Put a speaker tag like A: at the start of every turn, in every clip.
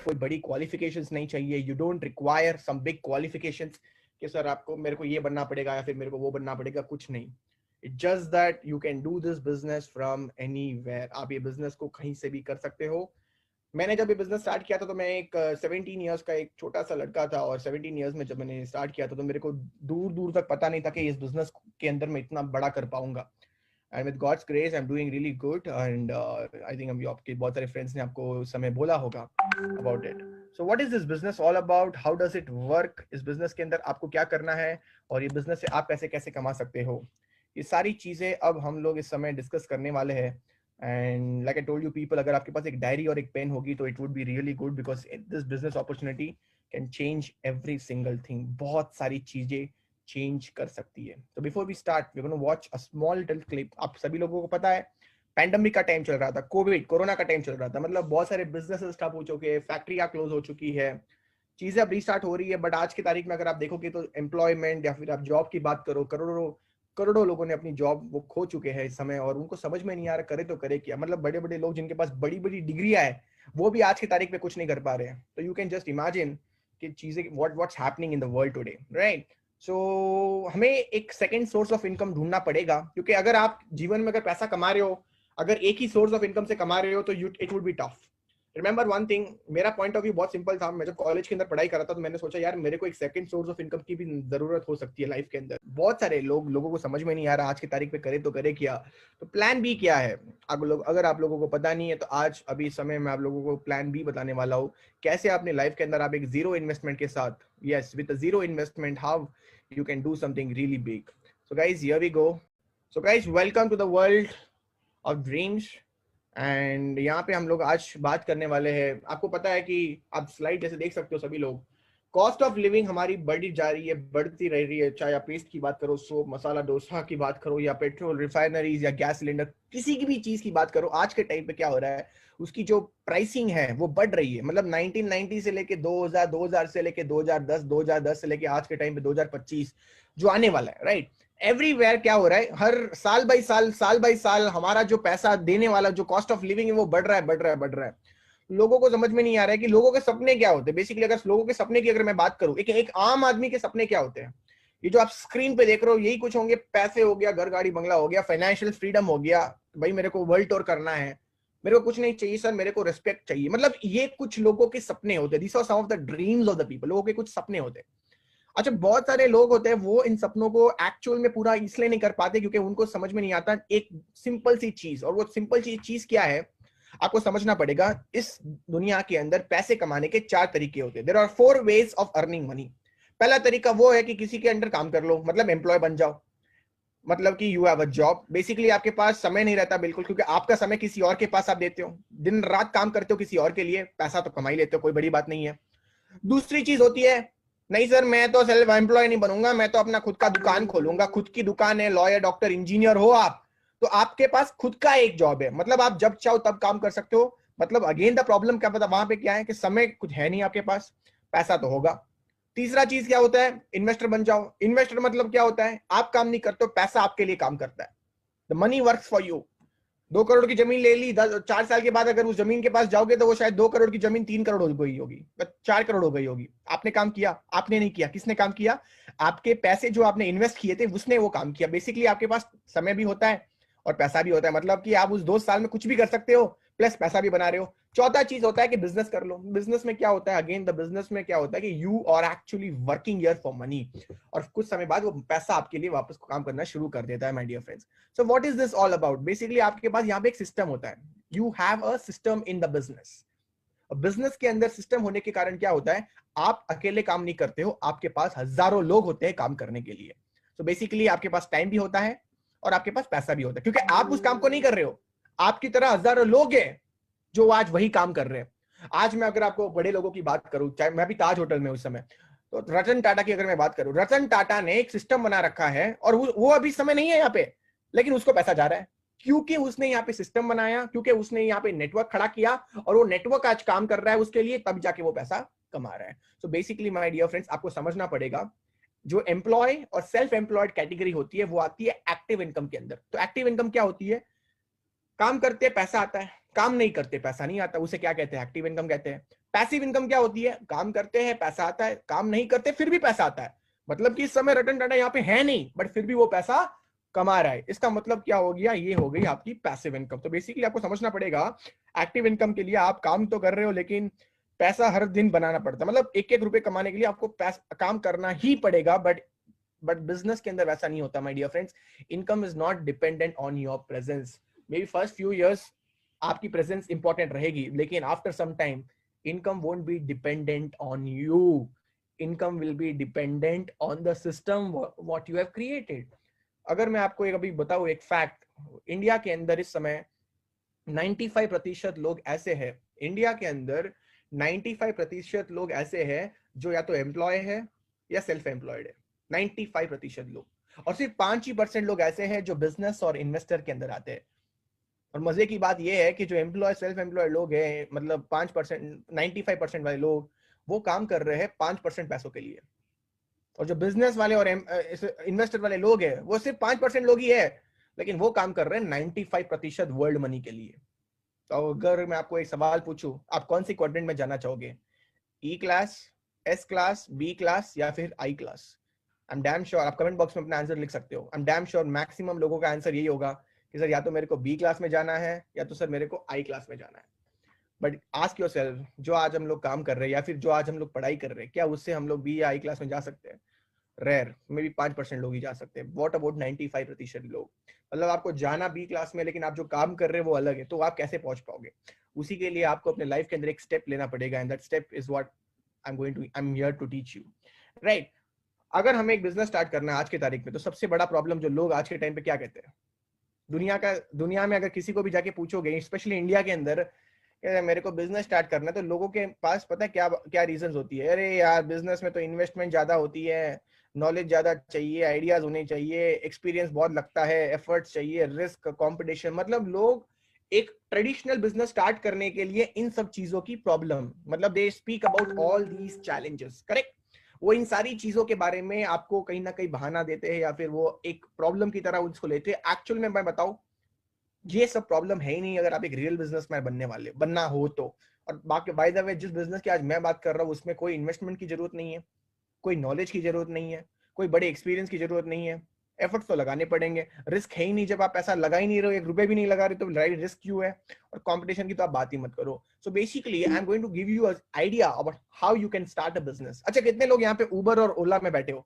A: कोई बड़ी क्वालिफिकेशंस नहीं चाहिए. You don't require some big qualifications कि सर आपको मेरे को ये बनना पड़ेगा या फिर मेरे को वो बनना पड़ेगा. कुछ नहीं. It just that you can do this business from anywhere. आप ये बिजनेस को कहीं से भी कर सकते हो. मैंने जब ये बिजनेस स्टार्ट किया था तो मैं एक 17 इयर्स का एक छोटा सा लड़का था, और 17 इयर्स में जब मैंने स्टार्ट किया था तो मेरे को दूर दूर तक पता नहीं था कि इस बिजनेस के अंदर मैं इतना बड़ा कर पाऊंगा. And with God's grace I am doing really good. And I think हम आपके बहुत सारे फ्रेंड्स ने आपको उस समय बोला होगा about it. So what is this business all about, how does it work, इस बिजनेस के अंदर आपको क्या करना है और ये बिजनेस से आप पैसे कैसे कमा सकते हो, ये सारी चीजें अब हम लोग इस समय डिस्कस करने वाले हैं. And like I told you people, अगर आपके पास एक डायरी और एक पेन होगी तो it would be really good, because this business opportunity can change every single thing. बहुत सारी चीजें चेंज कर सकती है. तो before we start we gonna watch a small little clip. आप सभी लोगों को पता है पैंडेमिक का टाइम चल रहा था, कोरोना का टाइम चल रहा था. मतलब बहुत सारे बिजनेसेस ठप हो चुके हैं, फैक्ट्रियां क्लोज हो चुकी है, चीजें अब रीस्टार्ट हो रही है. बट आज की तारीख में अगर आप देखोगे तो एम्प्लॉयमेंट या फिर आप जॉब की बात करो, करोड़ों करोड़ों लोगों ने अपनी जॉब वो खो चुके हैं इस समय, और उनको समझ में नहीं आ रहा करे तो करे क्या. मतलब बड़े बड़े लोग जिनके पास बड़ी बड़ी डिग्रियां है वो भी आज की तारीख में कुछ नहीं कर पा रहे हैं. तो यू कैन जस्ट इमेजिन कि चीजें what's happening in the world today, right. So हमें एक सेकंड सोर्स ऑफ इनकम ढूंढना पड़ेगा, क्योंकि अगर आप जीवन में अगर पैसा कमा रहे हो, अगर एक ही सोर्स ऑफ इनकम से कमा रहे हो तो it would be tough. Remember one thing, मेरा पॉइंट ऑफ व्यू बहुत सिंपल था. मैं जब कॉलेज के अंदर पढ़ाई कर रहा था तो मैंने सोचा यार मेरे को एक सेकंड सोर्स ऑफ इनकम की भी जरूरत हो सकती है लाइफ के अंदर. बहुत सारे लोगों को समझ में नहीं आ रहा आज की तारीख पे करे तो करे क्या. तो प्लान बी क्या है, अगर आप लोगों को पता नहीं है तो आज अभी समय में आप लोगों को प्लान बी बताने वाला हूँ. कैसे अपने लाइफ के अंदर आप एक जीरो इन्वेस्टमेंट के साथ, yes with zero investment, how you can do something really big. So guys, here we go. So guys, welcome to the world of dreams. And यहाँ पे हम लोग आज बात करने वाले हैं. आपको पता है कि आप स्लाइड जैसे देख सकते हो सभी लोग, कॉस्ट ऑफ लिविंग हमारी बढ़ी जा रही है, बढ़ती रह रही है. चाहे आप पेस्ट की बात करो, सोप मसाला डोसा की बात करो, या पेट्रोल रिफाइनरीज या गैस सिलेंडर, किसी की भी चीज की बात करो, आज के टाइम पे क्या हो रहा है, उसकी जो प्राइसिंग है वो बढ़ रही है. मतलब 1990 से लेके 2000, 2000 से लेके 2010, 2010 से लेके आज के टाइम पे 2025 जो आने वाला है, राइट. एवरीवेयर क्या हो रहा है, हर साल बाई साल हमारा जो पैसा देने वाला जो कॉस्ट ऑफ लिविंग है वो बढ़ रहा है, बढ़ रहा है, बढ़ रहा है. लोगों को समझ में नहीं आ रहा है कि लोगों के सपने क्या होते हैं. बेसिकली अगर लोगों के सपने की अगर मैं बात करूं, एक आम आदमी के सपने क्या होते हैं, ये जो आप स्क्रीन पे देख रहे हो यही कुछ होंगे. पैसे हो गया, घर गाड़ी बंगला हो गया, फाइनेंशियल फ्रीडम हो गया, भाई मेरे को वर्ल्ड टूर करना है, मेरे को कुछ नहीं चाहिए सर, मेरे को रिस्पेक्ट चाहिए. मतलब ये कुछ लोगों के सपने होते हैं. This are some of the dreams of the people. लोगों के कुछ सपने होते हैं. अच्छा, बहुत सारे लोग होते हैं वो इन सपनों को एक्चुअल में पूरा इसलिए नहीं कर पाते क्योंकि उनको समझ में नहीं आता एक सिंपल सी चीज. और वो सिंपल चीज क्या है, आपको समझना पड़ेगा. इस दुनिया के अंदर पैसे कमाने के 4 तरीके होते हैं. There are 4 ways of earning money. पहला तरीका वो है कि किसी के अंडर काम कर लो, मतलब एम्प्लॉय बन जाओ, मतलब कि you have a job. Basically आपके पास समय नहीं रहता बिल्कुल, क्योंकि आपका समय किसी और के पास आप देते हो, दिन रात काम करते हो किसी और के लिए, पैसा तो कमा ही लेते हो, कोई बड़ी बात नहीं है. दूसरी चीज होती है, नहीं सर मैं तो सेल्फ एम्प्लॉय नहीं बनूंगा, मैं तो अपना खुद का दुकान खोलूंगा. खुद की दुकान है, लॉयर, डॉक्टर, इंजीनियर हो आप, तो आपके पास खुद का एक जॉब है, मतलब आप जब चाहो तब काम कर सकते हो. मतलब अगेन द प्रॉब्लम क्या पता वहां पे क्या है कि समय कुछ है नहीं आपके पास, पैसा तो होगा. तीसरा चीज क्या होता है, इन्वेस्टर बन जाओ. इन्वेस्टर मतलब क्या होता है, आप काम नहीं करते हो, पैसा आपके लिए काम करता है. The money works for you. 2 crore की जमीन ले ली, 4 साल के बाद अगर उस जमीन के पास जाओगे तो वो शायद 2 करोड़ की जमीन 3 करोड़ हो गई होगी, 4 करोड़ हो गई होगी. आपने काम किया, आपने नहीं किया, किसने काम किया, आपके पैसे जो आपने इन्वेस्ट किए थे उसने वो काम किया. बेसिकली आपके पास समय भी होता है और पैसा भी होता है, मतलब कि आप उस 2 साल में कुछ भी कर सकते हो प्लस पैसा भी बना रहे हो. चौथा चीज होता है कि बिजनेस कर लो. बिजनेस में क्या होता है, अगेन द बिजनेस में क्या होता है कि you are actually working here for money, और कुछ समय बाद वो पैसा आपके लिए वापस काम करना शुरू कर देता है, my dear friends. So what is this all about, basically आपके पास यहाँ पे एक सिस्टम होता है. You have a system in the business. Business के अंदर सिस्टम होने के कारण क्या होता है, आप अकेले काम नहीं करते हो, आपके पास हजारों लोग होते हैं काम करने के लिए. सो बेसिकली आपके पास टाइम भी होता है और आपके पास पैसा भी होता है, क्योंकि आप उस काम को नहीं कर रहे हो, आपकी तरह हजारों लोग हैं जो आज वही काम कर रहे हैं. आज मैं अगर आपको बड़े लोगों की बात करूं, चाहे मैं भी ताज होटल में उस समय, तो रतन टाटा की अगर मैं बात करूं, रतन टाटा ने एक सिस्टम बना रखा है, और वो अभी समय नहीं है यहाँ पे, लेकिन उसको पैसा जा रहा है क्योंकि उसने यहाँ पे सिस्टम बनाया, क्योंकि उसने यहाँ पे नेटवर्क खड़ा किया, और वो नेटवर्क आज काम कर रहा है उसके लिए, तब जाके वो पैसा कमा रहा है. So basically my dear friends, आपको समझना पड़ेगा जो एम्प्लॉय और सेल्फ एम्प्लॉयड कैटेगरी होती है वो आती है एक्टिव इनकम के अंदर. तो एक्टिव इनकम क्या होती है, काम करते पैसा आता है, काम नहीं करते पैसा नहीं आता, उसे क्या कहते हैं? एक्टिव इनकम कहते हैं। पैसिव इनकम क्या होती है? काम करते हैं पैसा आता है, काम नहीं करते फिर भी पैसा आता है, मतलब कि इस समय रतन टाटा यहाँ पे है नहीं बट फिर भी वो पैसा कमा रहा है। इसका मतलब क्या हो गया? ये हो गई आपकी पैसिव इनकम। तो बेसिकली आपको समझना पड़ेगा, एक्टिव इनकम के लिए आप काम तो कर रहे हो लेकिन पैसा हर दिन बनाना पड़ता है, मतलब एक एक रुपए कमाने के लिए आपको काम करना ही पड़ेगा। बट बिजनेस के अंदर वैसा नहीं होता my dear friends. Income is not dependent on your presence. May be first few years आपकी प्रेजेंस इंपॉर्टेंट रहेगी, लेकिन after some time income won't be dependent on you, income will be dependent on the system what you have created. अगर मैं आपको एक अभी बताऊं एक फैक्ट, इंडिया के अंदर इस समय 95% लोग ऐसे हैं, इंडिया के अंदर 95% लोग ऐसे हैं जो या तो एम्प्लॉय है या सेल्फ एम्प्लॉयड है, 95% लोग। और सिर्फ 5% लोग ऐसे हैं जो बिजनेस और इन्वेस्टर के अंदर आते हैं। और मजे की बात यह है कि जो एम्प्लॉय सेल्फ एम्प्लॉयड लोग हैं, मतलब 5%, 95% वाले लोग, वो काम कर रहे हैं 5% पैसों के लिए। और जो बिजनेस वाले और इन्वेस्टर वाले लोग हैं वो सिर्फ 5% लोग ही है, लेकिन वो काम कर रहे हैं 95% वर्ल्ड मनी के लिए। तो अगर मैं आपको एक सवाल पूछूं, आप कौन सी क्वाड्रेंट में जाना चाहोगे? E class, S class, B class या फिर I class? I am damn sure, आप कमेंट बॉक्स में अपना आंसर लिख सकते हो। I am damn sure maximum लोगों का आंसर यही होगा कि सर या तो मेरे को बी क्लास में जाना है या तो सर मेरे को आई क्लास में जाना है। बट आस्क योरसेल्फ, जो आज हम लोग काम कर रहे हैं या फिर जो आज हम लोग पढ़ाई कर रहे हैं, क्या उससे हम लोग बी या आई क्लास में जा सकते हैं? रेयर, मे बी 5% लोग ही जा सकते हैं। व्हाट अबाउट 95% लोग? मतलब आपको जाना बी क्लास में, लेकिन आप जो काम कर रहे हैं वो अलग है, तो आप कैसे पहुंच पाओगे? उसी के लिए आपको अपने लाइफ के अंदर एक स्टेप लेना पड़ेगा, and that step is what I am here to teach you, right? अगर हमें एक बिजनेस स्टार्ट करना है आज की तारीख में, तो सबसे बड़ा प्रॉब्लम जो लोग आज के टाइम पे क्या कहते हैं? दुनिया में अगर किसी को भी जाके पूछोगे, स्पेशली इंडिया के अंदर, मेरे को बिजनेस स्टार्ट करना है, तो लोगों के पास पता है क्या क्या रीजंस होती है? अरे यार, बिजनेस में तो इन्वेस्टमेंट ज्यादा होती है, नॉलेज ज्यादा चाहिए, आइडियाज होने चाहिए, एक्सपीरियंस बहुत लगता है, एफर्ट्स चाहिए, रिस्क, कंपटीशन। मतलब लोग एक ट्रेडिशनल बिजनेस स्टार्ट करने के लिए इन सब चीजों की प्रॉब्लम, मतलब they speak about all these challenges, correct? वो इन सारी चीजों के बारे में आपको कहीं ना कहीं बहाना देते हैं या फिर वो एक प्रॉब्लम की तरह उसको लेते हैं। एक्चुअल में मैं बताऊं, ये सब प्रॉब्लम है ही नहीं अगर आप एक रियल बिजनेसमैन बनना हो तो। और बाकी बाय द वे, जिस बिजनेस की आज मैं बात कर रहा हूँ उसमें कोई इन्वेस्टमेंट की जरूरत नहीं है, कोई नॉलेज की जरूरत नहीं है, कोई बड़े एक्सपीरियंस की जरूरत नहीं है। एफर्ट्स तो लगाने पड़ेंगे, रिस्क है ही नहीं। जब आप पैसा लगा ही नहीं रहे हो, एक रुपए भी नहीं लगा रहे, तो राइट रिस्क क्यों है? और कंपटीशन की तो आप बात ही मत करो। So basically I am going to give you a idea about how you can start a business. अच्छा, कितने लोग यहाँ पे उबर और ओला में बैठे हो?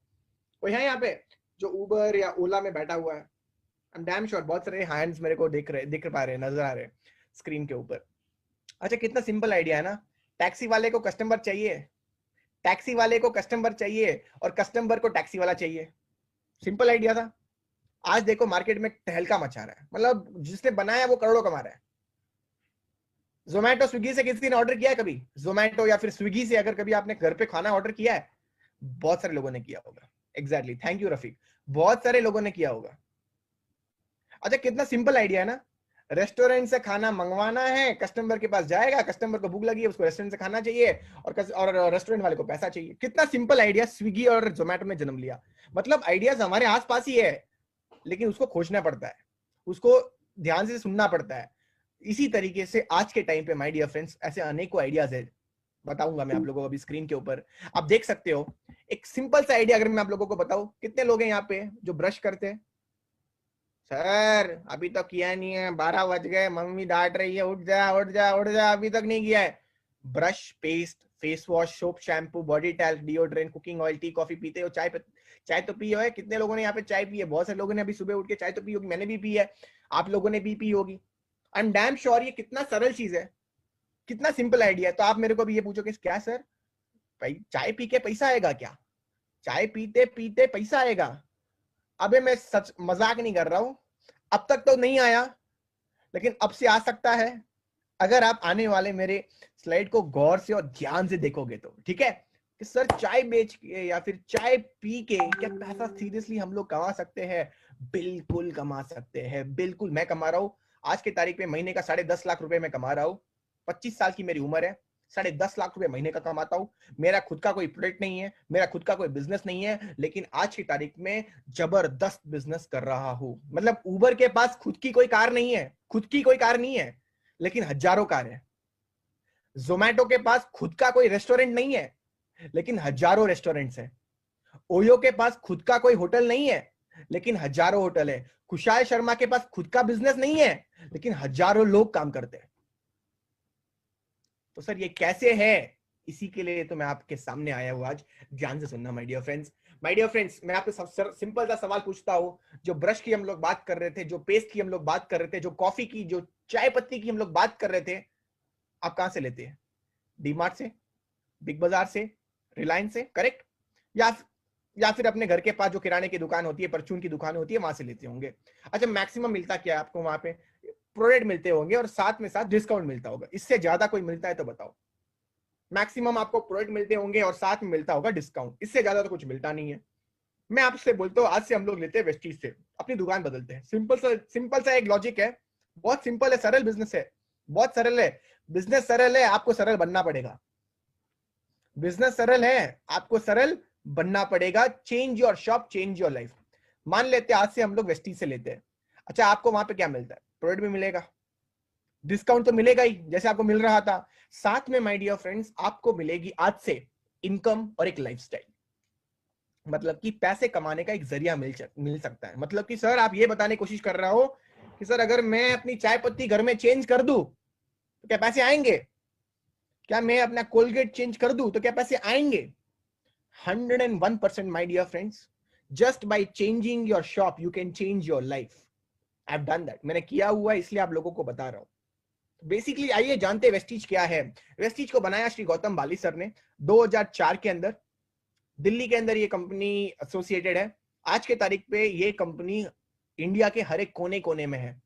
A: कोई है यहाँ पे जो उबर या ओला में बैठा हुआ है? आई एम डैम श्योर बहुत सारे हैंड्स मेरे को दिख पा रहे हैं, नजर आ रहे हैं स्क्रीन के ऊपर। अच्छा, कितना सिंपल आइडिया है ना? टैक्सी वाले को कस्टमर चाहिए, टैक्सी वाले को कस्टमर चाहिए, और कस्टमर को टैक्सी वाला चाहिए। सिंपल आइडिया था। आज देखो मार्केट में तहलका मचा रहा है, मतलब जिसने बनाया वो करोड़ों कमा रहा है। जोमैटो स्विगी से किसी ने ऑर्डर किया है कभी? जोमैटो या फिर स्विगी से अगर कभी आपने घर पे खाना ऑर्डर किया है? बहुत सारे लोगों ने किया होगा। एग्जैक्टली, थैंक यू रफीक, बहुत सारे लोगों ने किया होगा। अच्छा, कितना सिंपल आइडिया है ना? रेस्टोरेंट से खाना मंगवाना है, कस्टमर के पास जाएगा, कस्टमर को भूख लगी है, उसको रेस्टोरेंट से खाना चाहिए, और रेस्टोरेंट वाले को पैसा चाहिए। कितना सिंपल आइडिया स्विगी और जोमेटो ने जन्म लिया। मतलब आइडियाज हमारे आसपास ही है, लेकिन उसको खोजना पड़ता है, उसको ध्यान से सुनना पड़ता है। इसी तरीके से आज के टाइम पे माय डियर फ्रेंड्स ऐसे अनेकों आइडियाज है, बताऊंगा मैं आप लोगों को अभी स्क्रीन के ऊपर, आप देख सकते हो। एक सिंपल सा आइडिया अगर मैं आप लोगों को बताऊं, कितने लोग हैं यहाँ पे जो ब्रश करते हैं? सर अभी तो किया नहीं है, 12 बज गए, मम्मी डांट रही है, उठ जा उठ जा उठ जा, अभी तक नहीं किया है। Brush, paste, face wash, soap, shampoo, body talc, deodorant, cooking oil, T, coffee पीते हो? चाय तो पी है? कितने लोगों ने यहाँ पे चाय पी है? बहुत सारे लोगों ने अभी सुबह उठ के चाय तो पी होगी, मैंने भी पी है, आप लोगों ने भी पी होगी। आई एम डैम श्योर ये कितना सरल चीज है, कितना सिंपल आइडिया है। तो आप मेरे को भी ये पूछोगे क्या सर भाई चाय पी के पैसा आएगा क्या? चाय पीते पीते पैसा आएगा? अबे मैं सच मजाक नहीं कर रहा हूं, अब तक तो नहीं आया, लेकिन अब से आ सकता है अगर आप आने वाले मेरे स्लाइड को गौर से और ध्यान से देखोगे तो। ठीक है कि सर चाय बेच के या फिर चाय पी के क्या पैसा सीरियसली हम लोग कमा सकते हैं? बिल्कुल कमा सकते हैं, बिल्कुल। मैं कमा रहा हूं आज की तारीख में महीने का 10.5 लाख रुपए मैं कमा रहा हूं। 25 साल की मेरी उम्र है, ₹10.5 लाख महीने का कमाता हूं, मेरा खुद का कोई प्रोडक्ट नहीं है, मेरा खुद का कोई बिजनेस नहीं है, लेकिन आज की तारीख में जबरदस्त बिजनेस कर रहा हूं। मतलब उबर के पास खुद की कोई कार नहीं है, खुद की कोई कार नहीं है, लेकिन हजारों कार है। जोमैटो के पास खुद का कोई रेस्टोरेंट नहीं है, लेकिन हजारों रेस्टोरेंट्स हैं। ओयो के पास खुद का कोई होटल नहीं है, लेकिन हजारों होटल है। खुशाल शर्मा के पास खुद का बिजनेस नहीं है, लेकिन हजारों लोग काम करते हैं। तो सर ये कैसे है, इसी के लिए तो मैं आपके सामने आया हूं आज। ध्यान से सुनना my dear friends. My dear friends, मैं आपसे सिंपल सा सवाल पूछता हूं। जो ब्रश की हम लोग बात कर रहे थे, जो पेस्ट की हम लोग बात कर रहे थे, जो कॉफी की, जो चाय पत्ती की हम लोग बात कर रहे थे, आप कहां से लेते हैं? डीमार्ट से, बिग बाजार से, रिलायंस से, करेक्ट? या फिर अपने घर के पास जो किराने की दुकान होती है, परचून की दुकान होती है, वहां से लेते होंगे। अच्छा, मैक्सिमम मिलता क्या है आपको वहां पे? प्रोडक्ट मिलते होंगे और साथ में साथ डिस्काउंट मिलता होगा। इससे ज्यादा कोई मिलता है तो बताओ। मैक्सिमम आपको प्रोडक्ट मिलते होंगे और साथ में मिलता होगा डिस्काउंट, इससे ज्यादा तो कुछ मिलता नहीं है। मैं आपसे बोलता हूँ, आज से हम लोग लेते हैं वेस्टीज से, अपनी दुकान बदलते हैं। सिंपल सा एक लॉजिक है, बहुत सिंपल है, सरल बिजनेस है, बहुत सरल है। बिजनेस सरल है, आपको सरल बनना पड़ेगा। बिजनेस सरल है, आपको सरल बनना पड़ेगा। Change your shop, change your life. मान लेते हैं आज से हम लोग वेस्टीज से लेते हैं। अच्छा, आपको वहां पे क्या मिलता है? प्रोडक्ट भी मिलेगा, डिस्काउंट तो मिलेगा ही, जैसे आपको मिल रहा था। साथ में माय डियर फ्रेंड्स, आपको मिलेगी आज से इनकम और एक लाइफस्टाइल। मतलब कि पैसे कमाने का एक जरिया मिल सकता है। मतलब कि सर आप ये बताने की कोशिश कर रहा हो कि सर अगर मैं अपनी चाय पत्ती घर में चेंज कर दूं तो क्या पैसे आएंगे? क्या मैं अपना कोलगेट चेंज कर दूं तो क्या पैसे आएंगे? 101% my dear friends, just by changing your shop you can change your life. I have done that, मैंने किया हुआ है, इसलिए आप लोगों को बता रहा हूं। बेसिकली आइए जानते हैं वेस्टीज क्या है। वेस्टीज को बनाया श्री गौतम बाली सर ने 2004 के अंदर। दिल्ली के अंदर ये कंपनी एसोसिएटेड है। आज के तारीख पे ये कंपनी इंडिया के हर एक कोने कोने में है,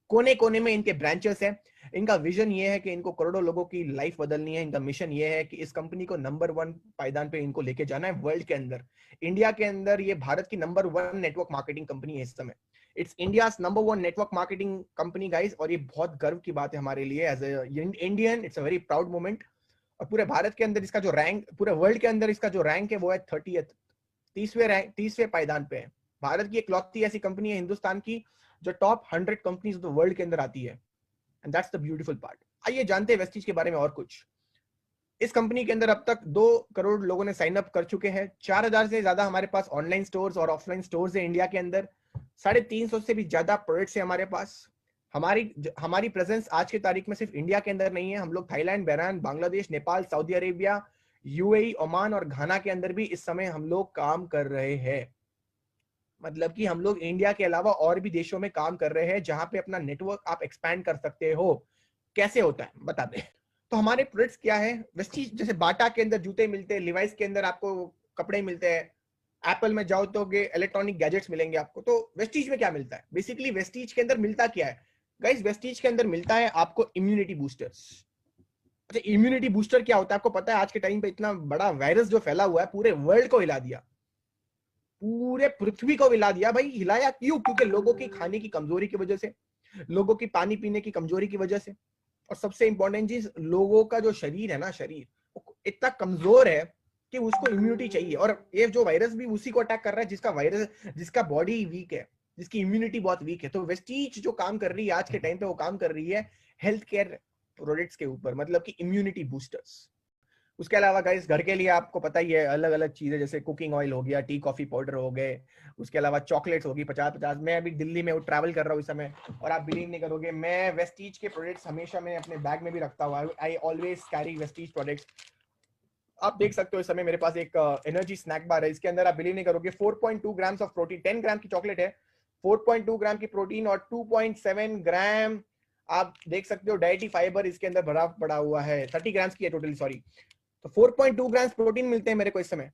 A: कोने कोने में इनके ब्रांचेस हैं। इनका विजन ये है कि इनको करोड़ों लोगों की लाइफ बदलनी है। इनका मिशन ये है कि इस कंपनी को नंबर 1 पायदान पे इनको लेके जाना है वर्ल्ड के अंदर। इंडिया के अंदर ये भारत की नंबर 1 नेटवर्क मार्केटिंग कंपनी है इस समय। It's India's number 1 network marketing company guys, और ये बहुत गर्व की बात है हमारे लिए as a Indian. It's a very proud moment. और पूरे भारत के अंदर इसका जो रैंक, पूरे वर्ल्ड के अंदर इसका जो रैंक है वो है 30th, 30वें पायदान पे है। भारत की इकलौती ऐसी कंपनी है हिंदुस्तान की जो top 100 companies of the world के अंदर आती है। And that's the beautiful part. आइए जानते हैं वेस्टीज के बारे में और कुछ। इस कंपनी के अंदर अब तक 2 करोड़ लोगों ने साइन अप कर चुके हैं। 4000 से ज्यादा हमारे पास ऑनलाइन स्टोर्स और ऑफलाइन स्टोर्स है इंडिया के अंदर। 350 से भी ज्यादा प्रोडक्ट्स है हमारे पास। हमारी प्रेजेंस आज की तारीख में सिर्फ इंडिया के अंदर नहीं है, हम लोग Thailand, Bahrain, Bangladesh, Nepal, Saudi Arabia, UAE, Oman और घाना के अंदर भी इस समय हम लोग काम कर रहे हैं। मतलब कि हम लोग इंडिया के अलावा और भी देशों में काम कर रहे हैं जहां पे अपना नेटवर्क आप एक्सपैंड कर सकते हो। कैसे होता है बता दे। तो हमारे प्रोडक्ट्स क्या है? वेस्टीज, जैसे बाटा के अंदर जूते मिलते हैं, लिवाइस के अंदर आपको कपड़े मिलते हैं, एप्पल में जाओ तो इलेक्ट्रॉनिक गैजेट्स मिलेंगे आपको। तो वेस्टीज में क्या मिलता है? बेसिकली वेस्टीज के अंदर मिलता क्या है गाइस? वेस्टीज के अंदर मिलता है आपको इम्यूनिटी बूस्टर्स। अच्छा, इम्यूनिटी बूस्टर क्या होता है आपको पता है? आज के टाइम पे इतना बड़ा वायरस जो फैला हुआ है, पूरे वर्ल्ड को हिला दिया, पूरे पृथ्वी को हिला दिया। भाई हिलाया क्यों? क्योंकि लोगों की खाने की कमजोरी की वजह से, लोगों की पानी पीने की कमजोरी की वजह से, और सबसे इंपॉर्टेंट चीज, लोगों का जो शरीर है ना, शरीर इतना कमजोर है कि उसको इम्यूनिटी चाहिए। और ये जो वायरस भी उसी को अटैक कर रहा है जिसका बॉडी वीक है, जिसकी इम्यूनिटी बहुत वीक है। तो वेस्टीज जो काम कर रही है आज के टाइम पे, वो काम कर रही है हेल्थ केयर प्रोडक्ट्स के ऊपर, मतलब कि इम्यूनिटी बूस्टर्स। उसके अलावा गाइस घर के लिए आपको पता ही है अलग अलग चीजें, जैसे कुकिंग ऑयल हो गया, टी कॉफी पाउडर हो गए, उसके अलावा चॉकलेट्स होगी 50-50। मैं अभी दिल्ली में ट्रैवल कर रहा हूँ इस समय, और आप बिलीव नहीं करोगे, मैं वेस्टीज के प्रोडक्ट्स हमेशा मैं अपने बैग में भी रखता हूँ। I always carry Vestige products. आप देख सकते हो इस समय मेरे पास एक एनर्जी स्नैक बार है। इसके अंदर आप बिलीव नहीं करोगे 4.2 ग्राम्स ऑफ प्रोटीन, 10 ग्राम की चॉकलेट है, 4.2 ग्राम की प्रोटीन और 2.7 ग्राम आप देख सकते हो डाइटरी फाइबर इसके अंदर भरा पड़ा हुआ है। 30 ग्राम्स की है टोटली, सॉरी। तो 4.2 ग्राम प्रोटीन मिलते हैं मेरे को इस समय।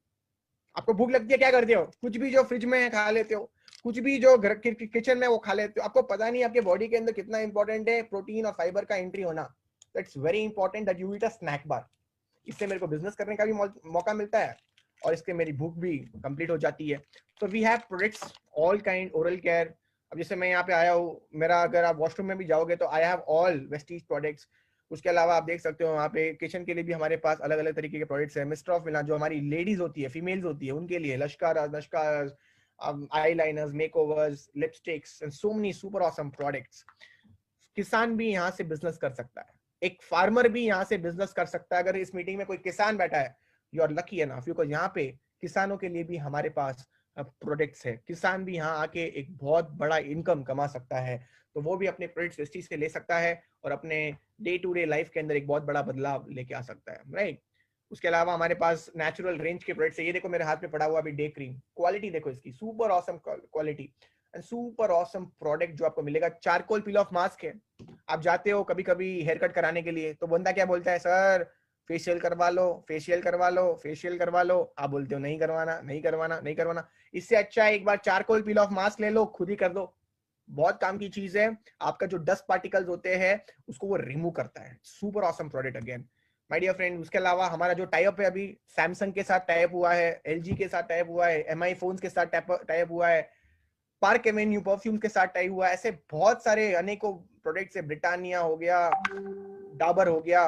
A: आपको भूख लगती है, क्या करते हो? कुछ भी जो फ्रिज में है खा लेते हो, कुछ भी जो घर किचन में वो खा लेते हो। आपको पता नहीं आपके बॉडी के अंदर कितना इंपॉर्टेंट है प्रोटीन और फाइबर का एंट्री होना। It's very important that you eat a snack bar. इससे मेरे को बिजनेस करने का भी मौका मिलता है और इससे मेरी भूख भी कंप्लीट हो जाती है। तो we have products all kind, oral care. अब जैसे मैं यहाँ पे आया हूँ, मेरा अगर आप वॉशरूम में भी जाओगे तो I have all Vestige products. उसके अलावा आप देख सकते हो वहाँ पे किचन के लिए भी हमारे पास अलग अलग तरीके के प्रोडक्ट्स है। मिस्टर ऑफ मिलान जो हमारी लेडीज होती है, फीमेल्स होती है, उनके लिए लश्काराज, eyeliners, makeovers, lipsticks and so many super awesome products। किसान भी यहाँ से बिजनेस कर सकता है, एक फार्मर भी यहाँ से बिजनेस कर सकता है। अगर इस मीटिंग में कोई किसान बैठा है, you are lucky enough, because यहाँ पे किसानों के लिए भी हमारे पास प्रोडक्ट्स है। किसान भी यहाँ आके एक बहुत बड़ा इनकम कमा सकता है, तो वो भी अपने प्रोडक्ट्स वेस्टीज से ले सकता है और अपने डे टू डे लाइफ के अंदर एक बहुत बड़ा बदलाव लेके आ सकता है, राइट। उसके अलावा हमारे पास नेचुरल रेंज के प्रोडक्ट्स है। ये देखो मेरे हाथ में पड़ा हुआ अभी डे क्रीम, क्वालिटी देखो इसकी, super awesome quality and super awesome product जो आपको मिलेगा। चारकोल पील ऑफ मास्क है। आप जाते हो कभी कभी हेयर कट कराने के लिए, तो बंदा क्या बोलता है, सर फेशियल करवा लो, फेशियल करवा लो, फेशियल करवा लो। आप बोलते हो नहीं करवाना, नहीं करवाना, नहीं करवाना। इससे अच्छा है एक बार चारकोल पील ऑफ मास्क ले लो, खुद ही कर दो, बहुत काम की चीज है। आपका जो डस्ट पार्टिकल्स होते हैं उसको वो रिमूव करता है। Super awesome product again my dear friend. उसके अलावा हमारा जो टाइप है अभी सैमसंग के साथ टाइप हुआ है, एलजी के साथ टाइप हुआ है, एमआई फोन्स के साथ टाइप हुआ है, पार्क एवेन्यू परफ्यूम के साथ टाइप हुआ है। ऐसे बहुत सारे अनेकों प्रोडक्ट्स है, ब्रिटानिया हो गया, डाबर हो गया।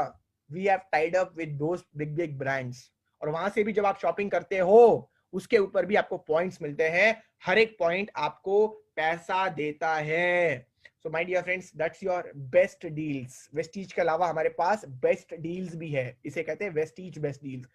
A: We have tied up with those big big brands, और वहां से भी जब आप शॉपिंग करते हो उसके ऊपर भी आपको पॉइंट्स मिलते हैं। हर एक पॉइंट आपको पैसा देता है। So my dear friends, that's your best deals. Vestige के अलावा हमारे पास बेस्ट डील्स भी है, इसे कहते हैं वेस्टीज बेस्ट डील्स।